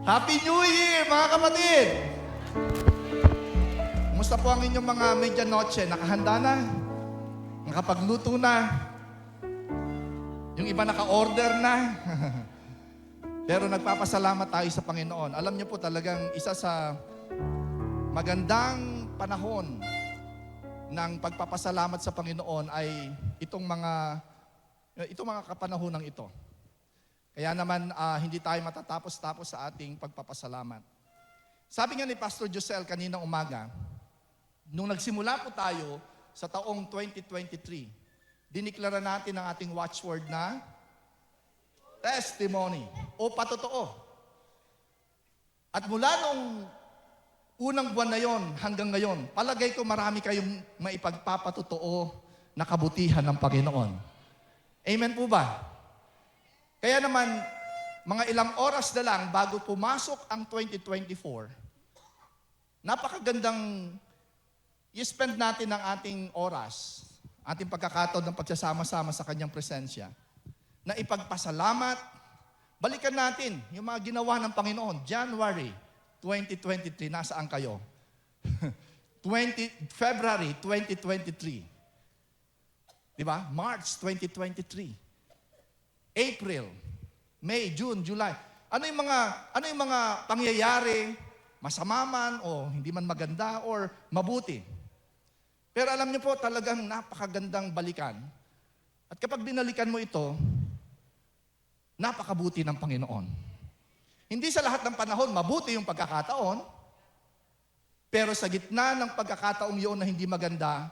Happy New Year, mga kapatid! Kumusta po ang inyong mga medianoche? Nakahanda na? Nakapagluto na? Yung iba naka-order na? Pero nagpapasalamat tayo sa Panginoon. Alam niyo po talagang isa sa magandang panahon ng pagpapasalamat sa Panginoon ay itong mga kapanahonang ito. Kaya naman, hindi tayo matatapos-tapos sa ating pagpapasalamat. Sabi nga ni Pastor Josel kaninang umaga, nung nagsimula po tayo sa taong 2023, diniklara natin ang ating watchword na testimony o patotoo. At mula nung unang buwan na yon hanggang ngayon, palagay ko marami kayong maipagpapatotoo na kabutihan ng Panginoon. Amen po ba? Kaya naman, mga ilang oras na lang bago pumasok ang 2024, napakagandang i-spend natin ang ating oras, ating pagkakataon ng pagsasama-sama sa Kanyang presensya, na ipagpasalamat, balikan natin yung mga ginawa ng Panginoon. January 2023, nasaan kayo? February 2023. Diba? March 2023. April, May, June, July. Ano yung mga pangyayari, masama man o hindi man maganda or mabuti. Pero alam niyo po, talagang napakagandang balikan. At kapag binalikan mo ito, napakabuti ng Panginoon. Hindi sa lahat ng panahon mabuti yung pagkakataon, pero sa gitna ng pagkakataong yun na hindi maganda,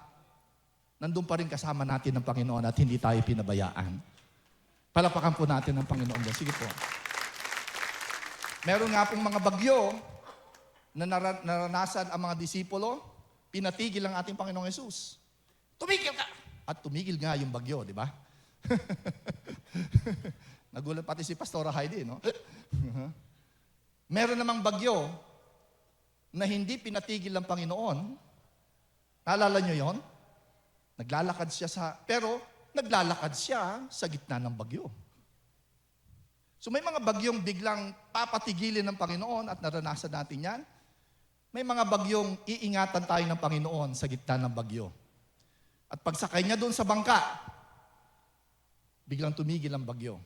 nandun pa rin kasama natin ng Panginoon at hindi tayo pinabayaan. Palapakan po natin ang Panginoon. Sige po. Meron nga pong mga bagyo na naranasan ang mga disipulo, pinatigil ang ating Panginoong Yesus. Tumigil ka! At tumigil nga yung bagyo, di ba? Nagulat pati si Pastora Heidi, no? Meron namang bagyo na hindi pinatigil ng Panginoon. Naalala nyo yon? Naglalakad siya naglalakad siya sa gitna ng bagyo. So may mga bagyong biglang papatigilin ng Panginoon at naranasan natin yan. May mga bagyong iingatan tayo ng Panginoon sa gitna ng bagyo. At pagsakay niya doon sa bangka, biglang tumigil ang bagyo.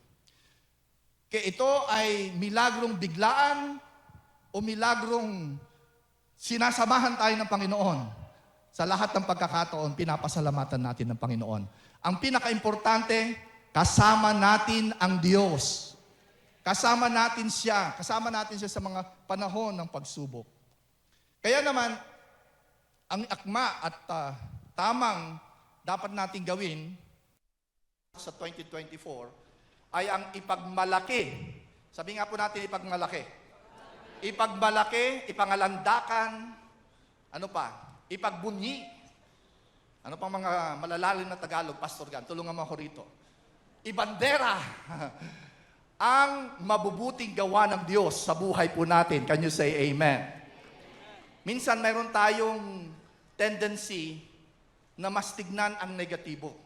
Kaya ito ay milagrong biglaan o milagrong sinasamahan tayo ng Panginoon. Sa lahat ng pagkakataon, pinapasalamatan natin ng Panginoon. Ang pinaka-importante, kasama natin ang Diyos. Kasama natin siya sa mga panahon ng pagsubok. Kaya naman, ang akma at tamang dapat nating gawin sa 2024 ay ang ipagmalaki. Sabi nga po natin ipagmalaki. Ipagmalaki, ipangalandakan, ano pa? Ipagbunyi. Ano pang mga malalalim na Tagalog, Pastor Gan? Tulungan mo ako rito. Ibandera ang mabubuting gawa ng Diyos sa buhay po natin. Can you say amen? Minsan mayroon tayong tendency na mas tignan ang negatibo.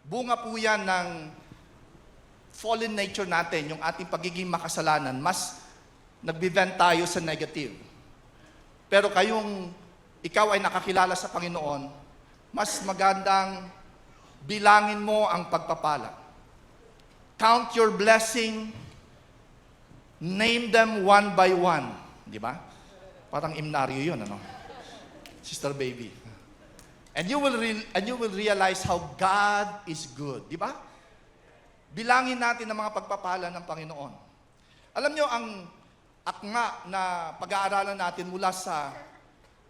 Bunga po yan ng fallen nature natin, yung ating pagiging makasalanan. Mas nagbe-vent tayo sa negative. Pero ikaw ay nakakilala sa Panginoon, mas magandang bilangin mo ang pagpapala. Count your blessing, name them one by one. Di ba? Parang imnaryo yun, ano? Sister Baby. And you will realize how God is good. Di ba? Bilangin natin ang mga pagpapala ng Panginoon. Alam nyo, ang akma na pag-aaralan natin mula sa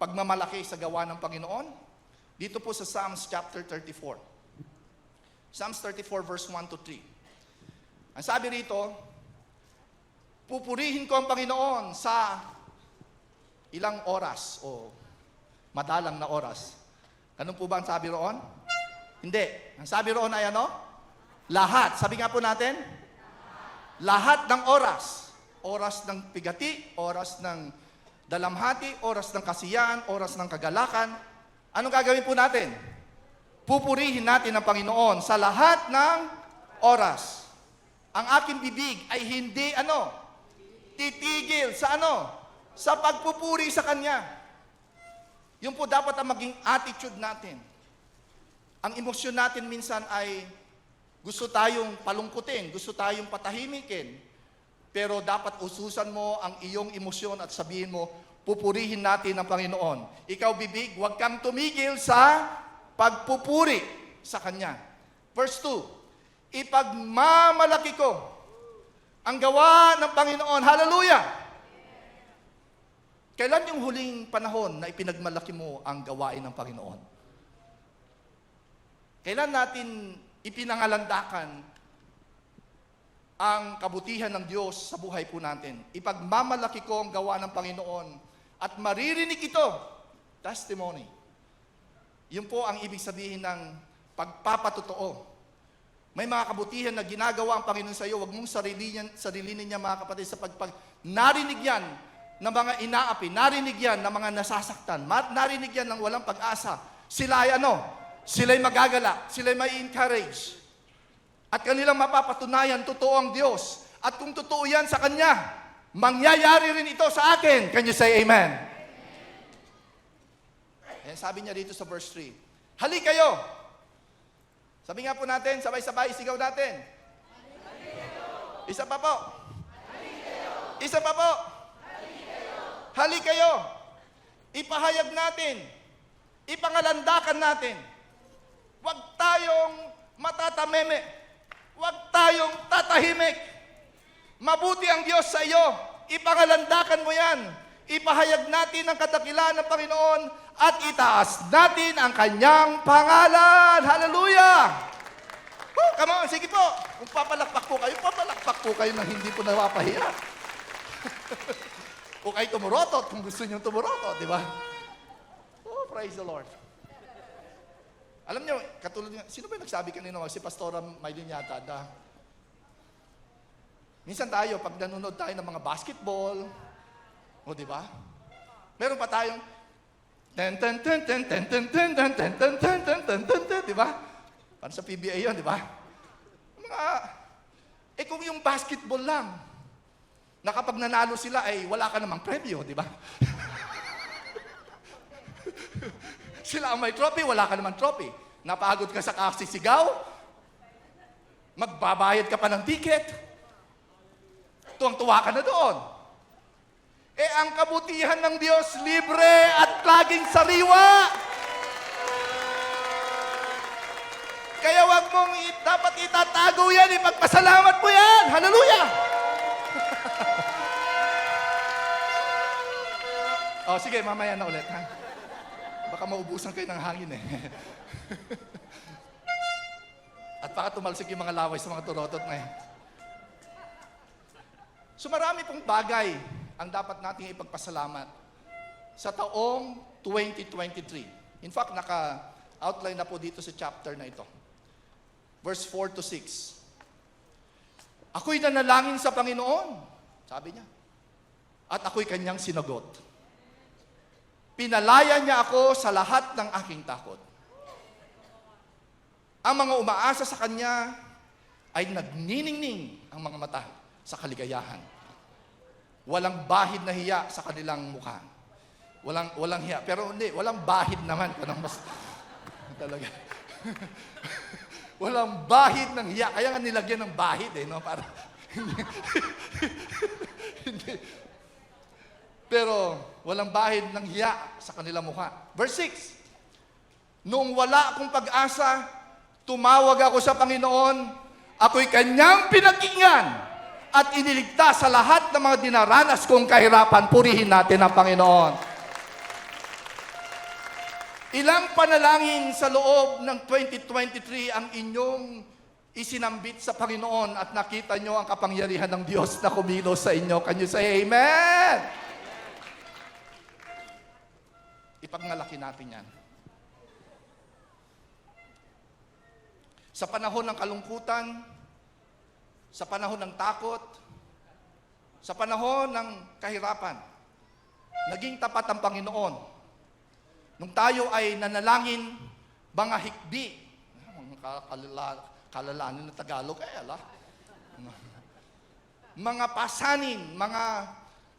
pagmamalaki sa gawa ng Panginoon, dito po sa Psalms chapter 34. Psalms 34 verse 1 to 3. Ang sabi rito, pupurihin ko ang Panginoon sa ilang oras o madalang na oras. Ganun po ba ang sabi roon? Hindi. Ang sabi roon ay ano? Lahat. Sabi nga po natin, lahat ng oras. Oras ng pigati, oras ng dalamhati, oras ng kasiyahan, oras ng kagalakan. Anong gagawin po natin? Pupurihin natin ang Panginoon sa lahat ng oras. Ang aking bibig ay hindi titigil sa ano? Sa pagpupuri sa Kanya. Yun po dapat ang maging attitude natin. Ang emosyon natin minsan ay gusto tayong palungkutin, gusto tayong patahimikin. Pero dapat ususan mo ang iyong emosyon at sabihin mo, pupurihin natin ang Panginoon. Ikaw, bibig, huwag kang tumigil sa pagpupuri sa Kanya. Verse 2, ipagmamalaki ko ang gawa ng Panginoon. Hallelujah! Kailan yung huling panahon na ipinagmalaki mo ang gawain ng Panginoon? Kailan natin ipinangalandakan ang kabutihan ng Diyos sa buhay po natin? Ipagmamalaki ko ang gawa ng Panginoon at maririnig ito, testimony. Yun po ang ibig sabihin ng pagpapatotoo. May mga kabutihan na ginagawa ang Panginoon sa iyo, huwag mong sarilinin niya mga kapatid sa narinig yan ng mga inaapi, narinig yan ng mga nasasaktan, narinig yan ng walang pag-asa. Sila ay sila'y magagala, sila'y may encourage. At kanilang mapapatunayan, totoo ang Diyos. At kung totoo yan sa Kanya, mangyayari rin ito sa akin. Can you say amen? Ayan, sabi niya dito sa verse 3. Halik kayo! Sabi nga po natin, sabay-sabay, isigaw natin. Isa pa po. Isa pa po. Halik kayo. Ipahayag natin. Ipangalandakan natin. Huwag tayong matatameme. Huwag tayong tatahimik. Mabuti ang Diyos sa iyo. Ipangalandakan mo yan. Ipahayag natin ang kadakilaan ng Panginoon at itaas natin ang Kanyang pangalan. Hallelujah! Oh, come on, sige po. Kung papalakpak po kayo nang hindi po napapahiya. O kayo tumurotot kung gusto niyo tumurotot, di ba? Oh, praise the Lord. Alam niyo, katulad niya, sino ba yung nagsabi kanina? Si Pastora Maylin yata. Minsan tayo, pag nanonood tayo ng mga basketball, o di ba? Meron pa tayong di ba? Para sa PBA yun, di ba? Kung yung basketball lang, na kapag nanalo sila ay wala ka namang premyo, di ba? Sila ang may trophy, wala ka namang trophy. Napagod ka sa kasisigaw, magbabayad ka pa ng ticket, tuwang-tuwa ka na doon. Ang kabutihan ng Diyos, libre at laging sariwa. Kaya wag mong dapat itatago yan, ipagpasalamat mo yan. Hallelujah! Sige, mamaya na ulit, ha? Baka maubusan kayo ng hangin, eh. At baka tumalsik yung mga laway sa mga turotot na, eh. So marami pong bagay ang dapat nating ipagpasalamat sa taong 2023. In fact, naka-outline na po dito sa chapter na ito. Verse 4 to 6. Ako'y nanalangin sa Panginoon, sabi niya. At ako'y Kanyang sinagot. Pinalaya niya ako sa lahat ng aking takot. Ang mga umaasa sa Kanya ay nagniningning ang mga mata sa kaligayahan. Walang bahid na hiya sa kanilang mukha. Walang hiya. Pero hindi, walang bahid naman. Talaga. Walang bahid ng hiya. Kaya nga nilagyan ng bahid, no? Para, hindi. Pero walang bahid ng hiya sa kanilang mukha. Verse 6. Noong wala akong pag-asa, tumawag ako sa Panginoon, ako'y Kanyang pinakinggan at iniligtas sa lahat ng mga dinaranas kong kahirapan. Purihin natin ang Panginoon. Ilang panalangin sa loob ng 2023 ang inyong isinambit sa Panginoon at nakita nyo ang kapangyarihan ng Diyos na kumilos sa inyo. Can you say amen? Ipagmalaki natin yan. Sa panahon ng kalungkutan, sa panahon ng takot, sa panahon ng kahirapan, naging tapat ang Panginoon. Nung tayo ay nanalangin, mga hikbi, mga kalalanin na Tagalog, mga pasanin, mga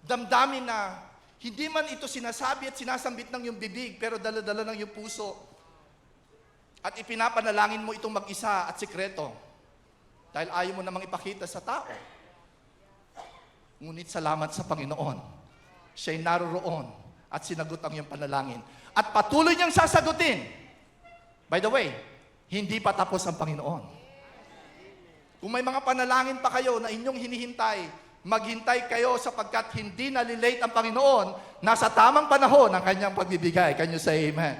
damdamin na hindi man ito sinasabi at sinasambit ng iyong bibig, pero dala-dala ng iyong puso. At ipinapanalangin mo itong mag-isa at sikreto. Dahil ayaw mo namang ipakita sa tao. Ngunit salamat sa Panginoon. Siya'y naroroon at sinagot ang iyong panalangin. At patuloy niyang sasagutin. By the way, hindi pa tapos ang Panginoon. Kung may mga panalangin pa kayo na inyong hinihintay, maghintay kayo sapagkat hindi nalilate ang Panginoon, nasa tamang panahon ang kanyang pagbibigay. Can you say amen?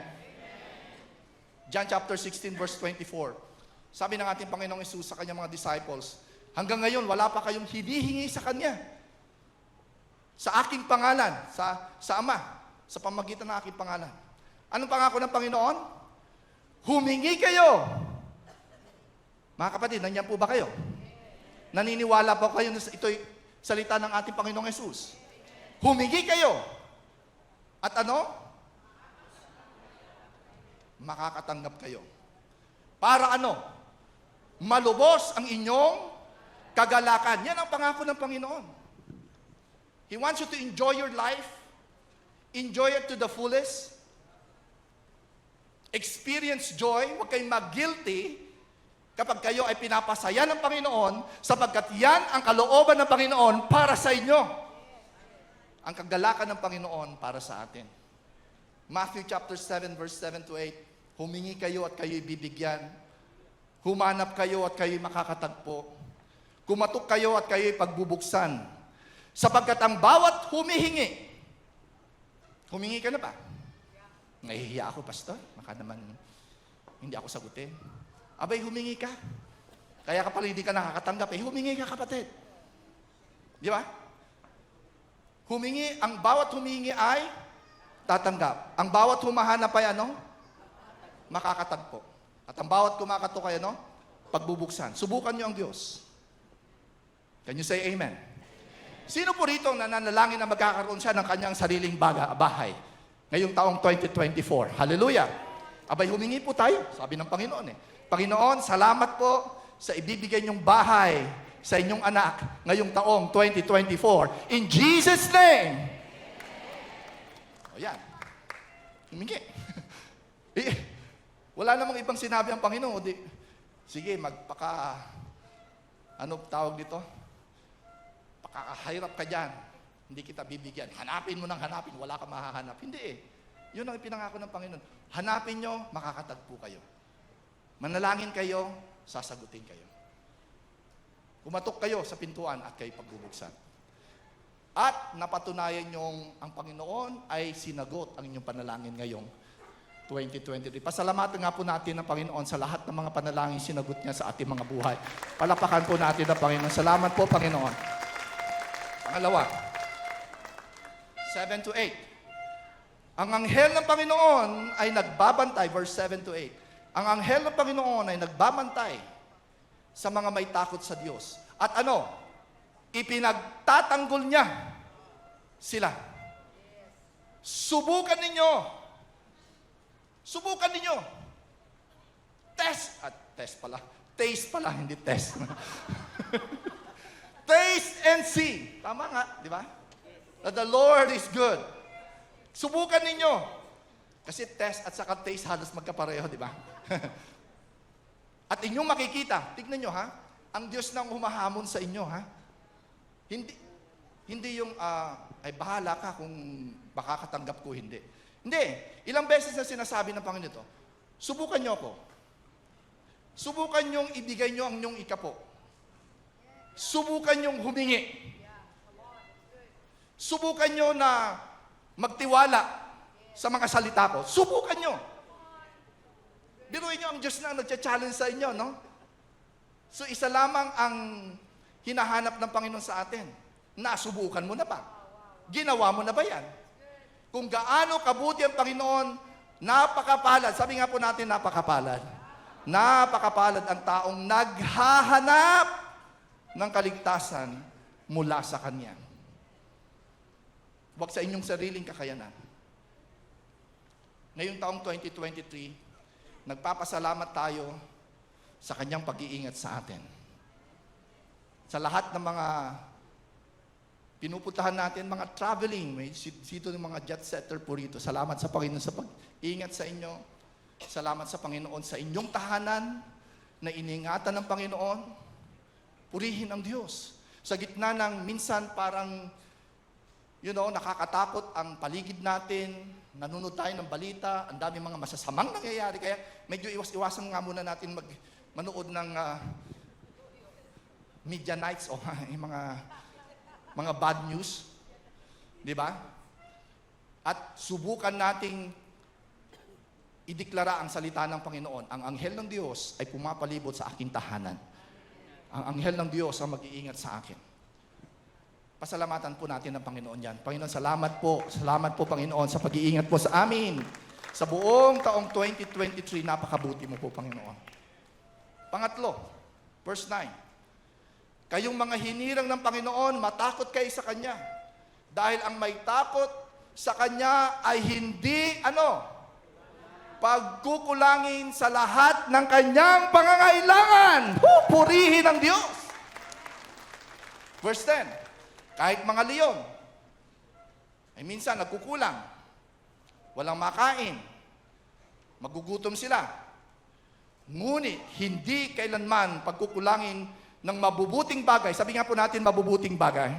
John chapter 16 verse 24. Sabi ng ating Panginoong Hesus sa kanyang mga disciples, hanggang ngayon wala pa kayong hinihingi sa Kanya. Sa aking pangalan, sa Ama, sa pamagitan ng aking pangalan. Anong pangako ng Panginoon? Humingi kayo. Mga kapatid, nandiyan po ba kayo? Naniniwala po kayo na ito'y salita ng ating Panginoong Hesus? Humingi kayo. At ano? Makakatanggap kayo. Para ano? Malubos ang inyong kagalakan. Yan ang pangako ng Panginoon. He wants you to enjoy your life. Enjoy it to the fullest. Experience joy. Huwag kayong mag-guilty kapag kayo ay pinapasaya ng Panginoon sapagkat yan ang kalooban ng Panginoon para sa inyo. Ang kagalakan ng Panginoon para sa atin. Matthew chapter 7 verse 7 to 8. Humingi kayo at kayo'y bibigyan. Humanap kayo at kayo'y makakatagpo. Kumatok kayo at kayo'y pagbubuksan. Sapagkat ang bawat humihingi ka na ba? Nahihiya ako, pastor. Baka naman hindi ako sagutin. Abay, humingi ka. Kaya ka pala hindi ka nakakatanggap. Humingi ka, kapatid. Di ba? Ang bawat humingi ay tatanggap. Ang bawat humahanap ay ano? Makakatagpo. At ang bawat kumakatok ay ano? Pagbubuksan. Subukan niyo ang Diyos. Can you say amen? Sino po rito ang nananalangin na magkakaroon siya ng kanyang sariling bahay ngayong taong 2024? Hallelujah! Abay, humingi po tayo, sabi ng Panginoon Panginoon, salamat po sa ibibigay niyong bahay sa inyong anak ngayong taong 2024. In Jesus' name! O yan. Humingi. Wala namang ibang sinabi ang Panginoon. Sige, ano tawag dito? Pakakahirap ka dyan. Hindi kita bibigyan. Hanapin mo ng hanapin. Wala ka mahahanap. Hindi Yun ang ipinangako ng Panginoon. Hanapin nyo, makakatagpo kayo. Manalangin kayo, sasagutin kayo. Kumatok kayo sa pintuan at kayo pagbubuksan. At napatunayan nyong ang Panginoon ay sinagot ang inyong panalangin ngayong 2023. Pasalamatan nga po natin ang Panginoon sa lahat ng mga panalangin sinagot niya sa ating mga buhay. Palapakan po natin ang Panginoon. Salamat po, Panginoon. Pangalawa, 7 to 8. Ang anghel ng Panginoon ay nagbabantay, verse 7 to 8. Ang anghel ng Panginoon ay nagbabantay sa mga may takot sa Diyos. At ano? Ipinagtatanggol niya sila. Subukan ninyo. Subukan ninyo. Taste pala, hindi test. Taste and see. Tama nga, di ba? That the Lord is good. Subukan ninyo. Kasi test at saka taste halos magkapareho, di ba? At inyong makikita, tignan nyo ha, ang Diyos nang humahamon sa inyo ha. Hindi yung, ay bahala ka kung baka katanggap ko, hindi. Hindi. Ilang beses na sinasabi ng Panginoon ito, subukan nyo ako. Subukan nyong ibigay nyo ang inyong ikapo. Subukan nyong humingi. Subukan nyo na magtiwala sa mga salita ko. Subukan nyo. Biruin nyo ang Diyos na nagcha-challenge sa inyo, no? So isa lamang ang hinahanap ng Panginoon sa atin. Nasubukan mo na ba? Ginawa mo na ba yan? Kung gaano kabuti ang Panginoon, napakapalad. Sabi nga po natin, napakapalad. Napakapalad ang taong naghahanap ng kaligtasan mula sa Kanya. Huwag sa inyong sariling kakayanan. Ngayong taong 2023, nagpapasalamat tayo sa Kanyang pag-iingat sa atin. Sa lahat ng mga Pinupuntahan natin mga traveling. May sito ng mga jet setter po rito. Salamat sa Panginoon sa pag-ingat sa inyo. Salamat sa Panginoon sa inyong tahanan na iniingatan ng Panginoon. Purihin ang Diyos. Sa gitna ng minsan parang, nakakatakot ang paligid natin, nanonood tayo ng balita, ang dami mga masasamang nangyayari. Kaya medyo iwas-iwasan nga muna natin manood ng media nights o mga bad news. Di ba? At subukan nating ideklara ang salita ng Panginoon. Ang anghel ng Diyos ay pumapalibot sa aking tahanan. Ang anghel ng Diyos ang mag-iingat sa akin. Pasalamatan po natin ang Panginoon yan. Panginoon, salamat po. Salamat po, Panginoon, sa pag-iingat po sa amin. Sa buong taong 2023, napakabuti mo po, Panginoon. Pangatlo, verse 9. Kayong mga hinirang ng Panginoon, matakot kayo sa Kanya. Dahil ang may takot sa Kanya ay hindi, pagkukulangin sa lahat ng Kanyang pangangailangan. Purihin ang Diyos. Verse 10. Kahit mga leon, ay minsan nagkukulang. Walang makain. Magugutom sila. Ngunit, hindi kailanman pagkukulangin ng mabubuting bagay. Sabi nga po natin, mabubuting bagay.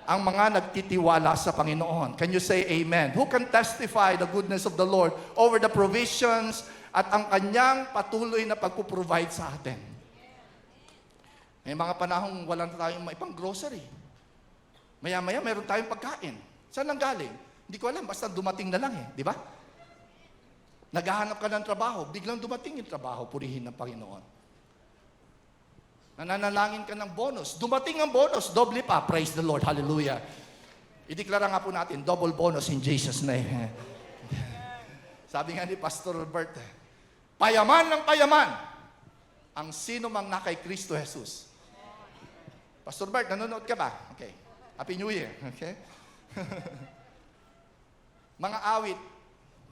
Ang mga nagtitiwala sa Panginoon. Can you say amen? Who can testify the goodness of the Lord over the provisions at ang Kanyang patuloy na pagpuprovide sa atin? May mga panahong walang tayong maipang grocery. Maya-maya, mayroon tayong pagkain. Saan lang galing? Hindi ko alam, basta dumating na lang di ba? Naghahanap ka ng trabaho, biglang dumating yung trabaho, purihin ng Panginoon. Nananalangin ka ng bonus. Dumating ang bonus, doble pa. Praise the Lord. Hallelujah. Ideklara nga po natin, double bonus in Jesus' name. Sabi nga ni Pastor Robert, payaman ng payaman ang sino mang na kay Kristo Jesus. Pastor Bert, nanonood ka ba? Okay. Happy New Year. Okay? Mga awit,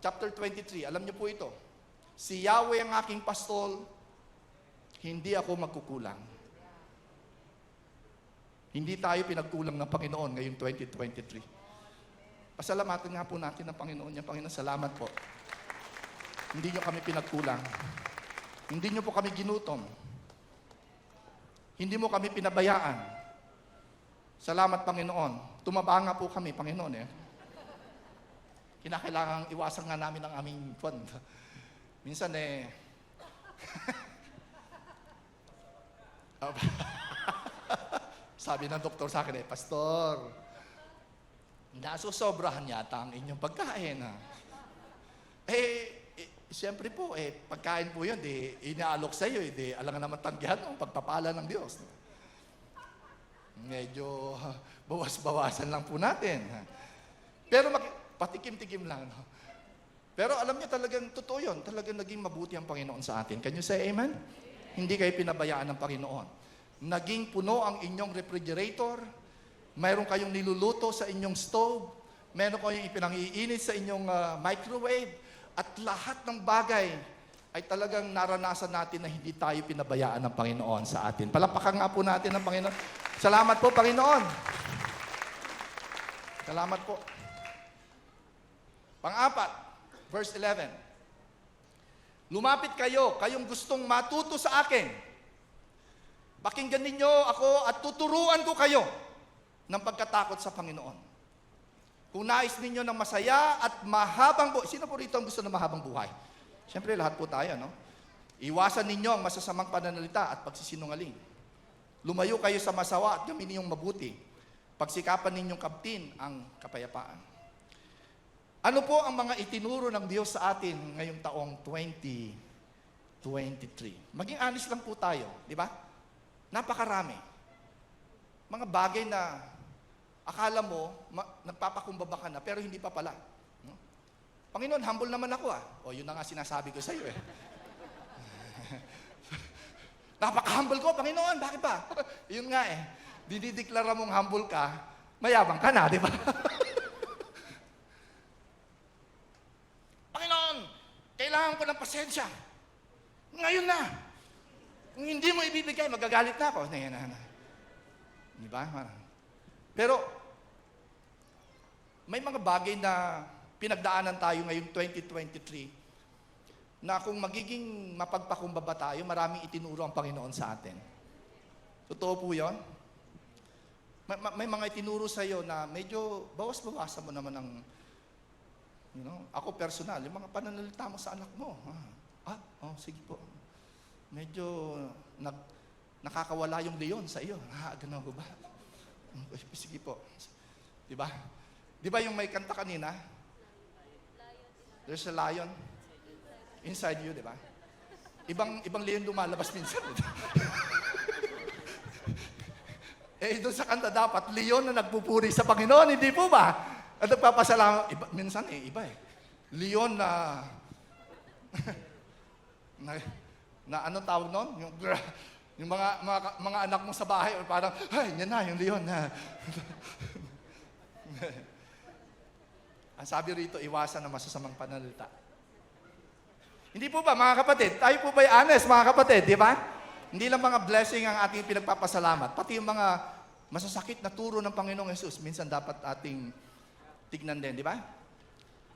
chapter 23, alam niyo po ito. Si Yahweh ang aking pastol, hindi ako magkukulang. Hindi tayo pinagkulang ng Panginoon ngayong 2023. Pasalamatan nga po natin ang Panginoon niya. Panginoon, salamat po. Hindi niyo kami pinagkulang. Hindi niyo po kami ginutom. Hindi mo kami pinabayaan. Salamat, Panginoon. Tumaba nga po kami, Panginoon. Kinakailangang iwasan nga namin ang aming fund. Minsan sabi ng doktor sa akin, Pastor, nasusobrahan yata ang inyong pagkain. Siyempre po, pagkain po yun, inaalok sa iyo, alangan naman tanggihan ang pagpapala ng Diyos. Medyo bawas-bawasan lang po natin. Pero patikim-tikim lang. Pero alam niyo talagang totoo yun, talagang naging mabuti ang Panginoon sa atin. Can you say amen? Hindi kayo pinabayaan ng Panginoon. Naging puno ang inyong refrigerator, mayroon kayong niluluto sa inyong stove, mayroon kayong ipinangiinit sa inyong microwave, at lahat ng bagay ay talagang naranasan natin na hindi tayo pinabayaan ng Panginoon sa atin. Palapakan nga po natin ang Panginoon. Salamat po, Panginoon. Salamat po. Pang-apat, verse 11. Lumapit kayo, kayong gustong matuto sa akin. Pakinggan ninyo ako at tuturuan ko kayo ng pagkatakot sa Panginoon. Kung nais ninyo ng masaya at mahabang buhay. Sino po rito ang gusto ng mahabang buhay? Siyempre, lahat po tayo, no? Iwasan ninyo ang masasamang pananalita at pagsisinungaling. Lumayo kayo sa masawa at gawin ninyong mabuti. Pagsikapan ninyong kaptin ang kapayapaan. Ano po ang mga itinuro ng Diyos sa atin ngayong taong 2023? Maging honest lang po tayo, di ba? Napakarami. Mga bagay na akala mo, nagpapakumbaba ka na, pero hindi pa pala. No? Panginoon, humble naman ako . O, yun na nga sinasabi ko sa iyo . Napaka-humble ko, Panginoon, bakit ba? Yun nga dinideklara mong humble ka, mayabang ka na, di ba? Panginoon, kailangan ko ng pasensya. Ngayon na. Kung hindi mo ibibigay, magagalit na ako. Di ba? Pero, may mga bagay na pinagdaanan tayo ngayong 2023 na kung magiging mapagpakumbaba tayo, maraming itinuro ang Panginoon sa atin. Totoo po yun? May mga itinuro sa iyo na medyo bawas-bawasan mo naman ng, ako personal, yung mga pananalita mo sa anak mo. Sige po. Medyo nakakawala yung leon sa iyo. Gano'n ba? Sige po. Diba? Diba yung may kanta kanina? There's a lion inside you, diba? Ibang leon lumalabas minsan. Doon sa kanta dapat, leon na nagpupuri sa Panginoon, hindi po ba? At nagpapasalamat, minsan iba eh. Leon na, na anong tawag nun? Yung mga anak mo sa bahay, parang, yan na, yung leon na. Ang sabi rito, iwasan ang masasamang pananalita. Hindi po ba, mga kapatid? Tayo po ba'y honest, mga kapatid, di ba? Hindi lang mga blessing ang ating pinagpapasalamat, pati yung mga masasakit na turo ng Panginoong Yesus, minsan dapat ating tignan din, di ba?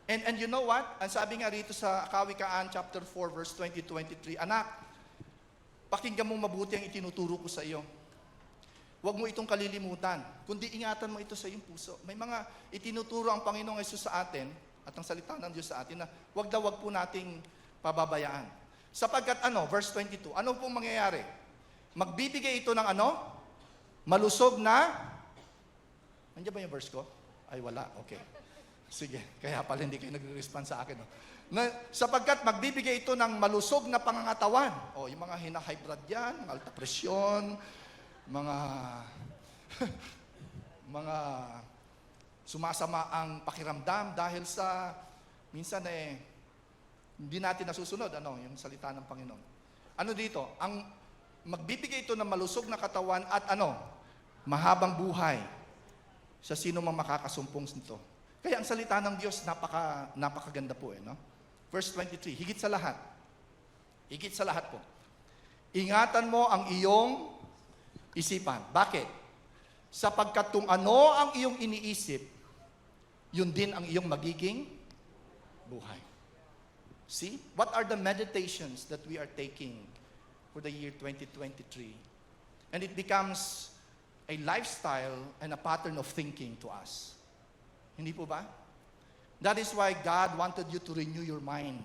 And you know what? Ang sabi nga rito sa Kawikaan chapter 4 verse 20-23, anak, pakinggan mong mabuti ang itinuturo ko sa iyo. Huwag mo itong kalilimutan, kundi ingatan mo ito sa iyong puso. May mga itinuturo ang Panginoong Yesus sa atin at ang salita ng Diyos sa atin na huwag po nating pababayaan. Sapagkat verse 22, ano pong mangyayari? Magbibigay ito ng malusog na, nandiyan ba yung verse ko? Ay, wala. Okay. Sige. Kaya pala hindi kayo nagre-respond sa akin. Sapagkat magbibigay ito ng malusog na pangangatawan. Yung mga high blood yan, mga alta presyon, mga mga sumasama ang pakiramdam dahil sa, minsan hindi natin nasusunod, yung salita ng Panginoon. Ano dito? Ang magbibigay ito ng malusog na katawan at mahabang buhay sa sino mang makakasumpong nito. Kaya ang salita ng Diyos napakaganda po Verse 23, higit sa lahat po, ingatan mo ang iyong isipan. Bakit? Sapagkat kung ano ang iyong iniisip, yun din ang iyong magiging buhay. See? What are the meditations that we are taking for the year 2023? And it becomes a lifestyle and a pattern of thinking to us. Hindi po ba? That is why God wanted you to renew your mind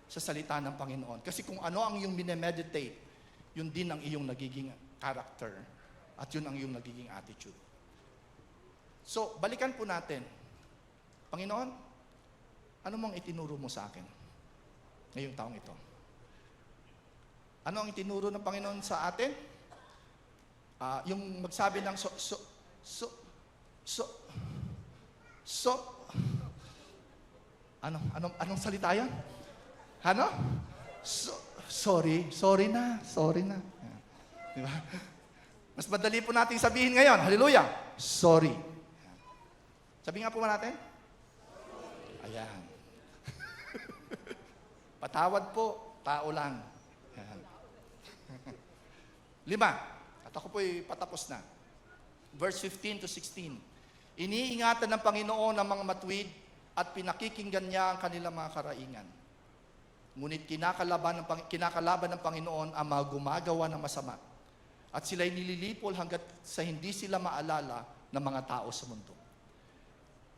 sa salita ng Panginoon. Kasi kung ano ang iyong minemeditate, yun din ang iyong nagiging character at yun ang iyong nagiging attitude. So, balikan po natin. Panginoon, ano mong itinuro mo sa akin ngayong taong ito? Ano ang itinuro ng Panginoon sa atin? Yung magsabi ng anong salita yan? Sorry na. Diba? Mas madali po natin sabihin ngayon, hallelujah, sorry. Sabi nga po natin? Ayan. Patawad po, tao lang. Ayan. 5. At ako po'y patapos na. Verse 15-16. Iniingatan ng Panginoon ang mga matuwid at pinakikinggan niya ang kanilang mga karaingan. Ngunit kinakalaban ng Panginoon ang mga gumagawa ng masama. At sila'y nililipol hanggat sa hindi sila maalala ng mga tao sa mundo.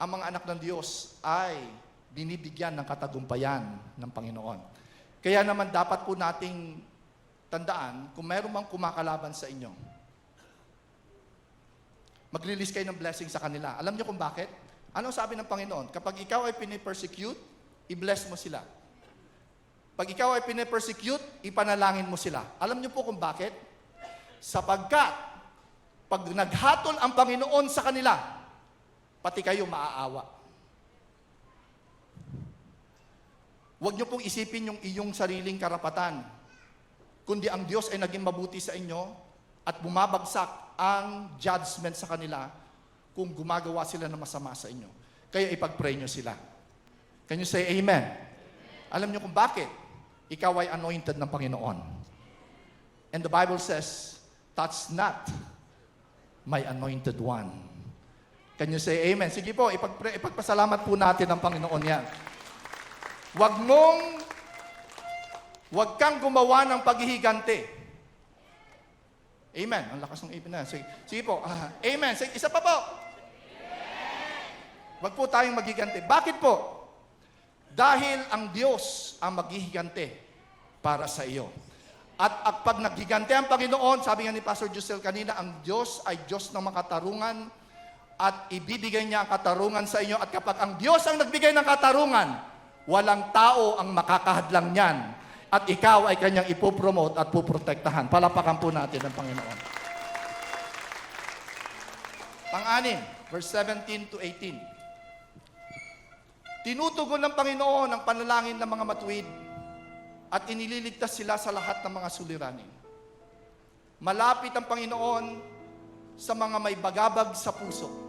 Ang mga anak ng Diyos ay binibigyan ng katagumpayan ng Panginoon. Kaya naman dapat po nating tandaan, kung mayroon mang kumakalaban sa inyo, mag-release kayo ng blessing sa kanila. Alam niyo kung bakit? Ano sabi ng Panginoon? Kapag ikaw ay pinipersecute, i-bless mo sila. Pag ikaw ay pinipersecute, ipanalangin mo sila. Alam niyo po kung bakit? Sapagkat, pag naghatol ang Panginoon sa kanila, pati kayo maaawa. Huwag niyo pong isipin yung iyong sariling karapatan, kundi ang Diyos ay naging mabuti sa inyo at bumabagsak ang judgment sa kanila kung gumagawa sila ng masama sa inyo. Kaya ipag-pray nyo sila. Can you say amen? Alam nyo kung bakit? Ikaw ay anointed ng Panginoon. And the Bible says, touch not my anointed one. Can you say amen? Sige po, ipagpasalamat po natin ang Panginoon yan. Huwag kang gumawa ng paghihigante. Amen. Ang lakas ng amen na. Sige po. Amen. Sige, isa pa po. Huwag po tayong maghigante. Bakit po? Dahil ang Diyos ang maghihigante para sa iyo. At pag naghigante ang Panginoon, sabi nga ni Pastor Jusel kanina, ang Diyos ay Diyos ng makatarungan at ibibigay niya ang katarungan sa inyo. At kapag ang Diyos ang nagbigay ng katarungan, walang tao ang makakahadlang niyan. At ikaw ay kanyang ipopromote at puprotektahan. Palapakan po natin ang Panginoon. Pang-anim, verse 17 to 18. Tinutugon ng Panginoon ang panalangin ng mga matuwid at inililigtas sila sa lahat ng mga suliranin. Malapit ang Panginoon sa mga may bagabag sa puso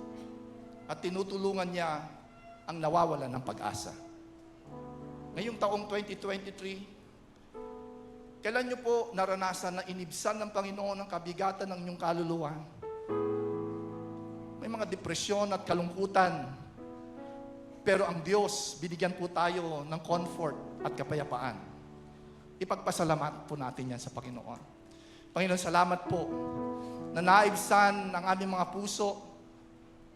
at tinutulungan niya ang nawawalan ng pag-asa. Ngayong taong 2023, kailan niyo po naranasan na inibsan ng Panginoon ang kabigatan ng inyong kaluluwa? May mga depresyon at kalungkutan. Pero ang Diyos, binigyan po tayo ng comfort at kapayapaan. Ipagpasalamat po natin yan sa Panginoon. Panginoon, salamat po na naibsan ng aming mga puso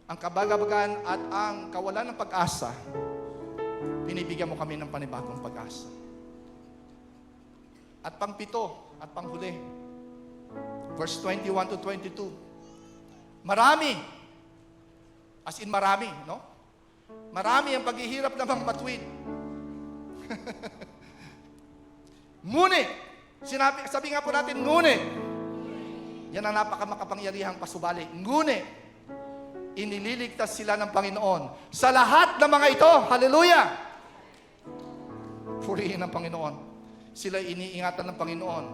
ang kabagabagan at ang kawalan ng pag-asa. Binibigyan mo kami ng panibagong pag-asa. At pang-pito at panghuli, verse 21 to 22. Marami, as in marami, no? Marami ang paghihirap ng mga matuwid. Ngunit, sabi nga po natin, ngunit, yan ang napakamakapangyarihang pasubali. Ngunit, inililigtas sila ng Panginoon sa lahat ng mga ito. Hallelujah! Purihin ng Panginoon. Sila iniingatan ng Panginoon.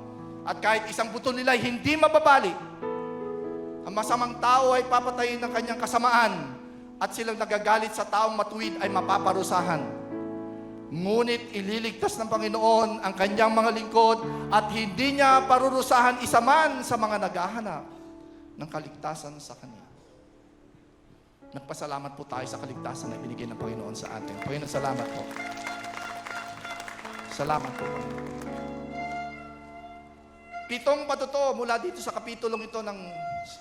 At kahit isang buto nila hindi mababali, ang masamang tao ay papatayin ng kanyang kasamaan at silang nagagalit sa taong matuwid ay mapaparusahan. Ngunit ililigtas ng Panginoon ang kanyang mga lingkod at hindi niya parurusahan isa man sa mga naghahanap ng kaligtasan sa Kanya. Nagpasalamat po tayo sa kaligtasan na binigay ng Panginoon sa atin. Panginoon, salamat po. Salamat po. Pitong patuto mula dito sa kapitulong ito ng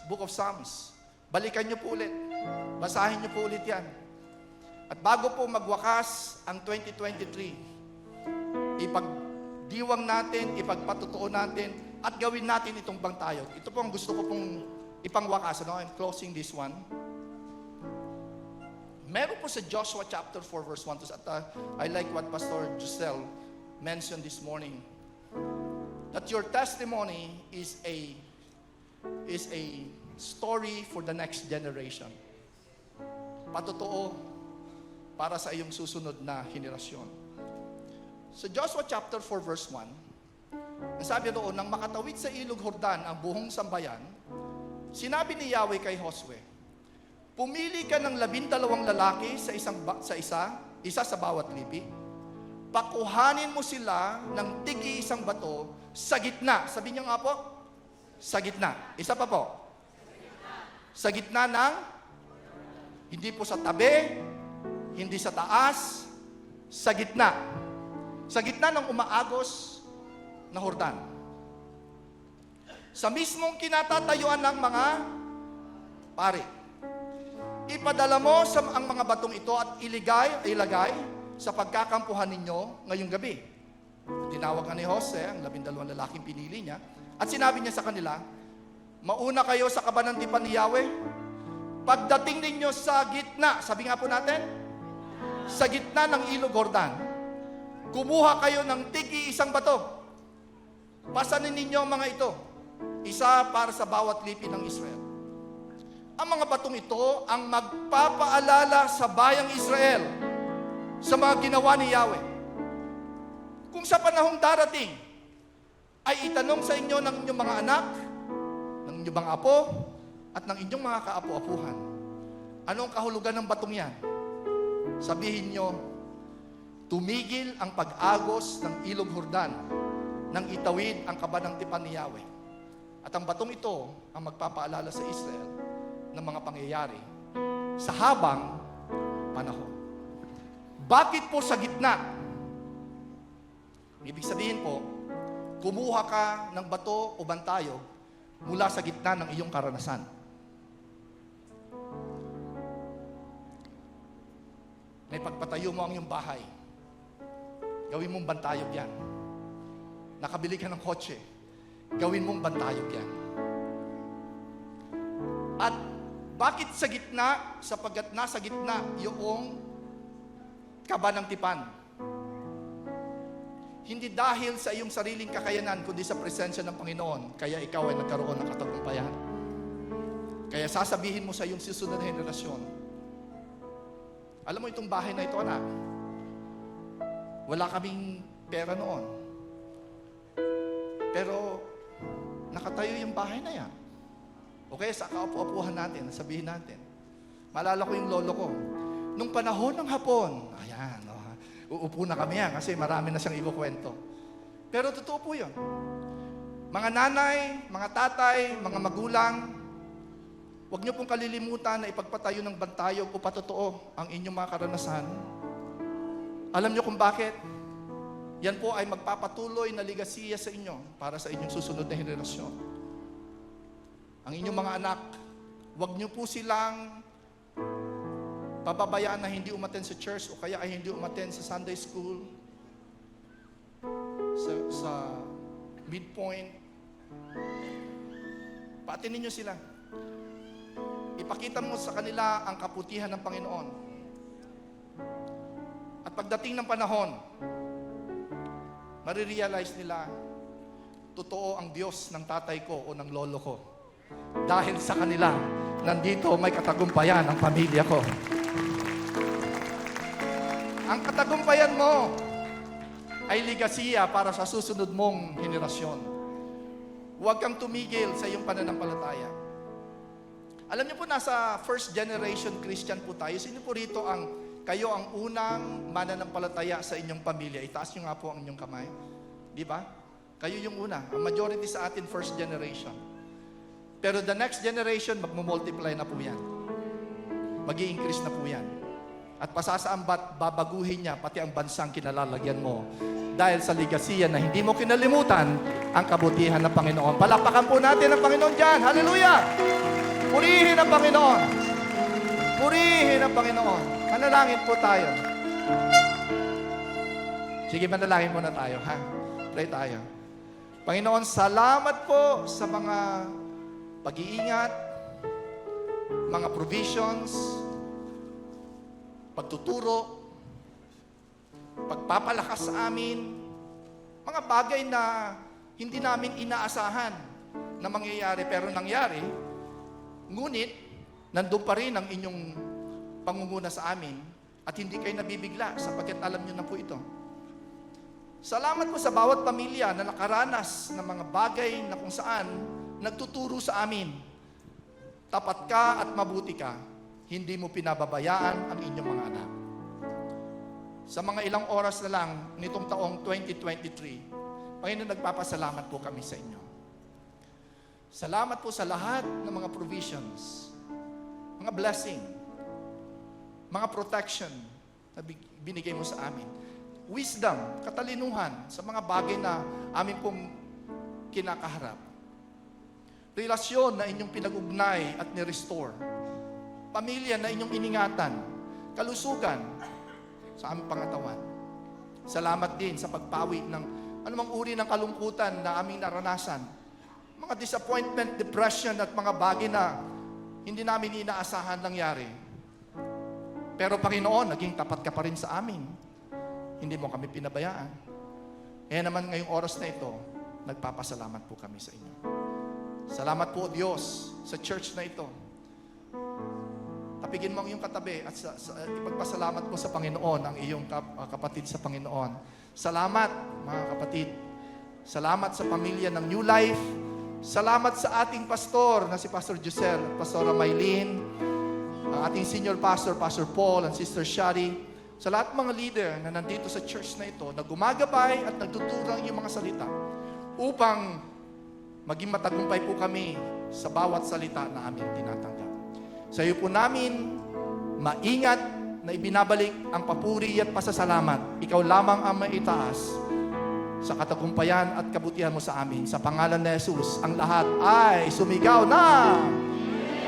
Book of Psalms. Balikan niyo po ulit. Basahin niyo po ulit yan. At bago po magwakas ang 2023, ipagdiwang natin, ipagpatutuo natin, at gawin natin itong bangtayog. Ito po ang gusto ko pong ipangwakas. I'm closing this one. Meron po sa Joshua chapter 4 verse 1 to I like what Pastor Giselle mentioned this morning. That your testimony is a story for the next generation. Patotoo para sa iyong susunod na henerasyon. Sa Joshua chapter 4 verse 1, nasabi doon, nang makatawid sa ilog Jordan ang buong sambayan, sinabi ni Yahweh kay Josue, pumili ka ng 12 lalaki isa sa bawat lipi. Pakuhanin mo sila ng tigi-isang bato sa gitna. Sabi niyo nga po, sa gitna. Isa pa po. Sa gitna ng, hindi po sa tabi, hindi sa taas, sa gitna. Sa gitna ng umaagos na Jordan. Sa mismong kinatatayuan ng mga pari. Ipadala mo ang mga batong ito at ilagay sa pagkakampuhan ninyo ngayong gabi. Tinawag ka ni Jose, ang 12 lalaking pinili niya, at sinabi niya sa kanila, mauna kayo sa kabanantipan ni Yahweh. Pagdating ninyo sa gitna, sabi nga po natin, sa gitna ng ilog Jordan, kumuha kayo ng tigi-isang bato. Pasanin ninyo ang mga ito, isa para sa bawat lipi ng Israel. Ang mga batong ito ang magpapaalala sa bayang Israel sa mga ginawa ni Yahweh. Kung sa panahong darating, ay itanong sa inyo ng inyong mga anak, ng inyong mga apo, at ng inyong mga kaapo-apuhan, anong kahulugan ng batong yan? Sabihin nyo, tumigil ang pag-agos ng ilog Jordan nang itawid ang kabanantipan ni Yahweh. At ang batong ito ang magpapaalala sa Israel ng mga pangyayari sa habang panahon. Bakit po sa gitna? Ibig sabihin po, kumuha ka ng bato o bantayog mula sa gitna ng iyong karanasan. Na ipagpatayo mo ang iyong bahay. Gawin mong bantayog yan. Nakabili ka ng kotse. Gawin mong bantayog yan. At bakit sa gitna? Sapagkat nasa gitna yung kaba ng tipan. Hindi dahil sa iyong sariling kakayanan, kundi sa presensya ng Panginoon, kaya ikaw ay nagkaroon ng katagumpayan. Kaya sasabihin mo sa iyong susunod na henerasyon, alam mo itong bahay na ito, anak, wala kaming pera noon. Pero nakatayo yung bahay na yan. Okay, sa kaupo-upuhan natin, sabihin natin. Maalala ko yung lolo ko. Nung panahon ng Hapon, ayan, uupo na kami yan kasi marami na siyang ikukwento. Pero totoo po yun. Mga nanay, mga tatay, mga magulang, huwag niyo pong kalilimutan na ipagpatayo ng bantayog o patotoo ang inyong mga karanasan. Alam niyo kung bakit? Yan po ay magpapatuloy na ligasiya sa inyo para sa inyong susunod na henerasyon. Ang inyong mga anak, huwag niyo po silang pababayaan na hindi umattend sa church o kaya ay hindi umattend sa Sunday school, sa midpoint. Paatinin niyo sila. Ipakita mo sa kanila ang kaputihan ng Panginoon. At pagdating ng panahon, marirealize nila, totoo ang Diyos ng tatay ko o ng lolo ko. Dahil sa kanila, nandito may katagumpayan ang pamilya ko. Ang katagumpayan mo ay ligasiya para sa susunod mong henerasyon. Huwag kang tumigil sa iyong pananampalataya. Alam niyo po, nasa first generation Christian po tayo. Sino po rito kayo ang unang mananampalataya sa inyong pamilya? Itaas niyo nga po ang inyong kamay. Di ba? Kayo yung una. Ang majority sa atin, first generation. Pero the next generation, magmumultiply na po yan. Mag-i-increase na po yan. At pasasaambat, babaguhin niya pati ang bansang kinalalagyan mo. Dahil sa ligasiya na hindi mo kinalimutan ang kabutihan ng Panginoon. Palakpakan po natin ang Panginoon dyan. Hallelujah! Purihin ang Panginoon. Purihin ang Panginoon. Manalangin po tayo. Sige, manalangin muna tayo, ha? Pray tayo. Panginoon, salamat po sa mga pag-iingat, mga provisions, pagtuturo, pagpapalakas sa amin, mga bagay na hindi namin inaasahan na mangyayari pero nangyari, ngunit nandun pa rin ang inyong pangunguna sa amin at hindi kayo nabibigla sapagkat alam niyo na po ito. Salamat po sa bawat pamilya na nakaranas ng mga bagay na kung saan nagtuturo sa amin. Tapat ka at mabuti ka. Hindi mo pinababayaan ang inyong mga anak. Sa mga ilang oras na lang nitong taong 2023, Panginoon, nagpapasalamat po kami sa inyo. Salamat po sa lahat ng mga provisions, mga blessing, mga protection na binigay mo sa amin. Wisdom, katalinuhan sa mga bagay na amin pong kinakaharap. Relasyon na inyong pinag-ugnay at ni-restore. Pamilya na inyong iningatan. Kalusugan sa aming pangatawan. Salamat din sa pagpawi ng anumang uri ng kalungkutan na aming naranasan. Mga disappointment, depression at mga bagay na hindi namin inaasahan nangyari. Pero Panginoon, naging tapat ka pa rin sa amin. Hindi mo kami pinabayaan. Kaya naman ngayong oras na ito, nagpapasalamat po kami sa inyo. Salamat po, Diyos, sa church na ito. Tapigin mo ang iyong katabi at ipagpasalamat po sa Panginoon ang iyong kapatid sa Panginoon. Salamat, mga kapatid. Salamat sa pamilya ng New Life. Salamat sa ating pastor na si Pastor Giselle, Pastora Maylene, ang ating senior pastor, Pastor Paul, and Sister Shari. Sa lahat mga leader na nandito sa church na ito, na gumagabay at nagtuturang iyong mga salita upang maging matagumpay po kami sa bawat salita na aming tinatanggap. Sa iyo po namin maingat na ibinabalik ang papuri at pasasalamat. Ikaw lamang ang maitaas sa katagumpayan at kabutihan mo sa amin. Sa pangalan ni Jesus, ang lahat ay sumigaw na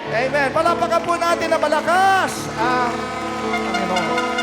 Amen. Palapakan po natin na malakas ang Panginoon.